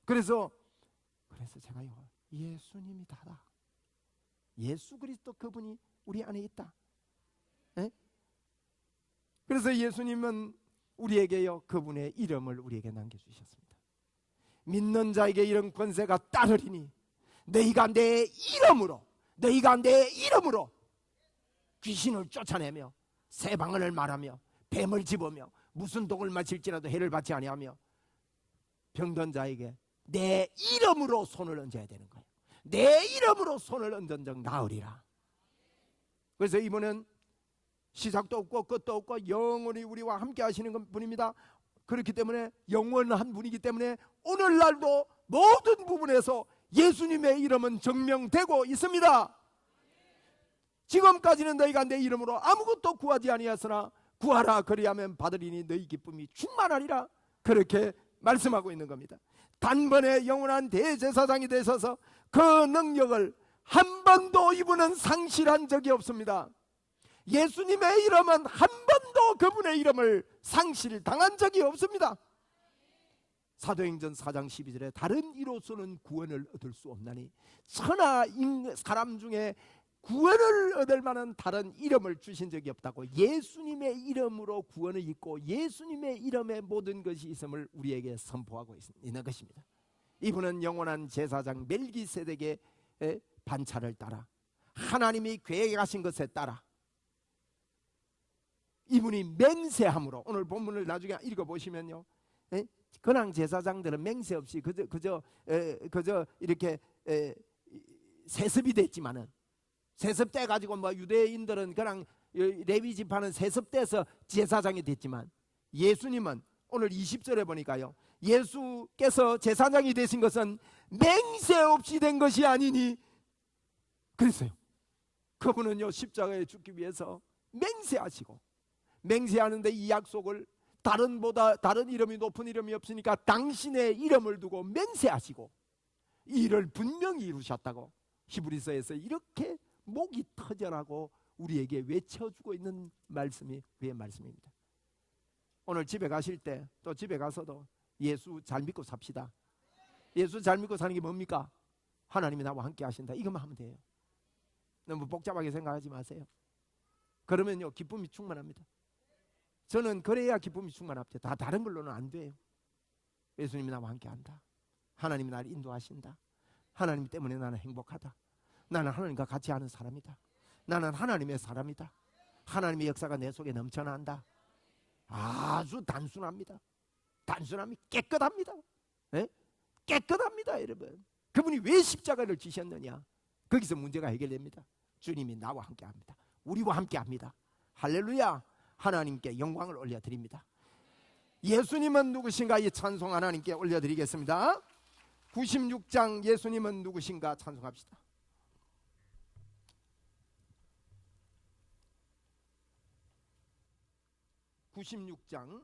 Speaker 1: 그래서 제가요, 예수님이 다다. 예수 그리스도 그분이 우리 안에 있다. 그래서 예수님은 우리에게요, 그분의 이름을 우리에게 남겨주셨습니다. 믿는 자에게 이런 권세가 따르리니 너희가 내 이름으로 귀신을 쫓아내며 새 방언을 말하며 뱀을 집으며 무슨 독을 마실지라도 해를 받지 아니하며 병든 자에게 내 이름으로 손을 얹어야 되는 거예요. 내 이름으로 손을 얹은 적 나으리라. 그래서 이분은 시작도 없고 끝도 없고 영원히 우리와 함께 하시는 분입니다. 그렇기 때문에 영원한 분이기 때문에 오늘날도 모든 부분에서 예수님의 이름은 증명되고 있습니다. 지금까지는 너희가 내 이름으로 아무것도 구하지 아니하였으나 구하라 그리하면 받으리니 너희 기쁨이 충만하리라, 그렇게 말씀하고 있는 겁니다. 단번에 영원한 대제사장이 되셔서 그 능력을 한 번도 이분은 상실한 적이 없습니다. 예수님의 이름은 한 번도 그분의 이름을 상실당한 적이 없습니다. 사도행전 4장 12절에 다른 이로서는 구원을 얻을 수 없나니 천하 사람 중에 구원을 얻을 만한 다른 이름을 주신 적이 없다고, 예수님의 이름으로 구원을 잊고 예수님의 이름에 모든 것이 있음을 우리에게 선포하고 있는 것입니다. 이분은 영원한 제사장 멜기세덱의 반차를 따라 하나님이 계획하신 것에 따라 이분이 맹세함으로, 오늘 본문을 나중에 읽어보시면요, 근황 제사장들은 맹세 없이 그저 이렇게 세습이 됐지만은, 세습돼 가지고 뭐 유대인들은 그냥 레위 지파는 세습돼서 제사장이 됐지만, 예수님은 오늘 20절에 보니까요, 예수께서 제사장이 되신 것은 맹세 없이 된 것이 아니니 그랬어요. 그분은요, 십자가에 죽기 위해서 맹세하시고, 맹세하는데 이 약속을 다른 이름이 높은 이름이 없으니까 당신의 이름을 두고 맹세하시고 이 일을 분명히 이루셨다고 히브리서에서 이렇게 목이 터져라고 우리에게 외쳐주고 있는 말씀이 그의 말씀입니다. 오늘 집에 가실 때, 또 집에 가서도 예수 잘 믿고 삽시다. 예수 잘 믿고 사는 게 뭡니까? 하나님이 나와 함께 하신다, 이것만 하면 돼요. 너무 복잡하게 생각하지 마세요. 그러면요, 기쁨이 충만합니다. 저는 그래야 기쁨이 충만합니다. 다 다른 걸로는 안 돼요. 예수님이 나와 함께한다. 하나님이 나를 인도하신다. 하나님 때문에 나는 행복하다. 나는 하나님과 같이 하는 사람이다. 나는 하나님의 사람이다. 하나님의 역사가 내 속에 넘쳐난다. 아주 단순합니다. 단순함이 깨끗합니다. 네? 깨끗합니다. 여러분, 그분이 왜 십자가를 지셨느냐, 거기서 문제가 해결됩니다. 주님이 나와 함께합니다. 우리와 함께합니다. 할렐루야. 하나님께 영광을 올려드립니다. 예수님은 누구신가? 이 찬송 하나님께 올려드리겠습니다. 96장 예수님은 누구신가 찬송합시다. 96장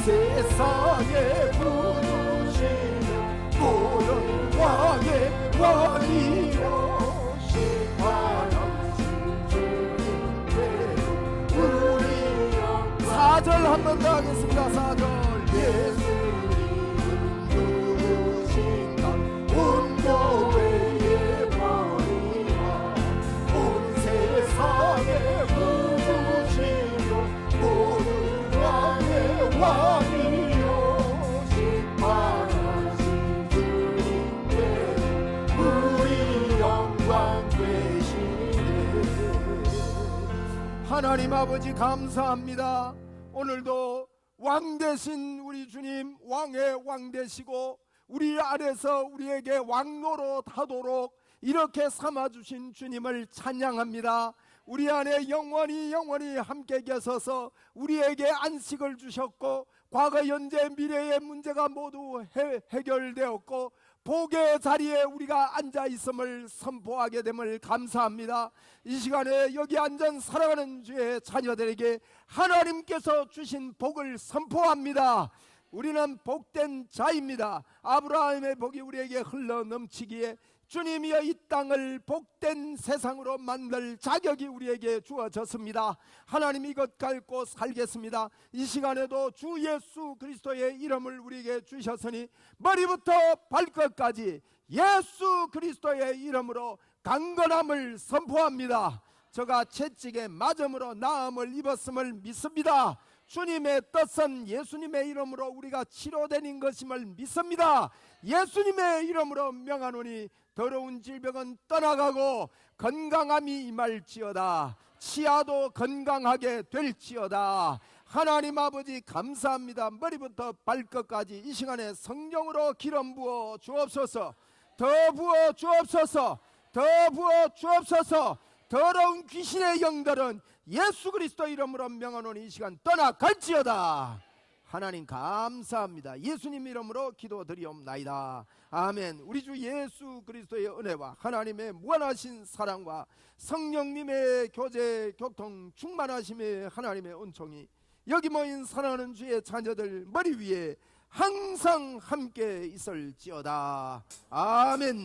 Speaker 1: 세상에 부르시는 모든 왕의 왕이여 심판하신 주님께 우리 4절 한 번 더 하겠습니다. 4절 예수님은 누구신가 온 교회의 머리와 온 세상에 부르시는 모든 왕의 왕이여 심판하신 주님께 우리 영광 되시네. 하나님 아버지 감사합니다. 오늘도 왕 되신 우리 주님, 왕의 왕 되시고 우리 안에서 우리에게 왕노릇 하도록 이렇게 삼아주신 주님을 찬양합니다. 우리 안에 영원히 함께 계셔서 우리에게 안식을 주셨고 과거 현재 미래의 문제가 모두 해결되었고 복의 자리에 우리가 앉아있음을 선포하게 됨을 감사합니다. 이 시간에 여기 앉아 살아가는 주의 자녀들에게 하나님께서 주신 복을 선포합니다. 우리는 복된 자입니다. 아브라함의 복이 우리에게 흘러 넘치기에 주님이여 이 땅을 복된 세상으로 만들 자격이 우리에게 주어졌습니다. 하나님 이것 갖고 살겠습니다. 이 시간에도 주 예수 그리스도의 이름을 우리에게 주셨으니 머리부터 발끝까지 예수 그리스도의 이름으로 강건함을 선포합니다. 저가 채찍에 맞음으로 나음을 입었음을 믿습니다. 주님의 뜻은 예수님의 이름으로 우리가 치료되는 것임을 믿습니다. 예수님의 이름으로 명하노니 더러운 질병은 떠나가고 건강함이 임할지어다. 치아도 건강하게 될지어다. 하나님 아버지 감사합니다. 머리부터 발끝까지 이 시간에 성령으로 기름 부어 주옵소서. 더 부어 주옵소서. 더 부어 주옵소서. 더러운 귀신의 영들은 예수 그리스도 이름으로 명하노니 이 시간 떠나갈지어다. 하나님 감사합니다. 예수님 이름으로 기도드리옵나이다. 아멘. 우리 주 예수 그리스도의 은혜와 하나님의 무한하신 사랑과 성령님의 교제 교통 충만하심의 하나님의 은총이 여기 모인 사랑하는 주의 자녀들 머리 위에 항상 함께 있을지어다. 아멘.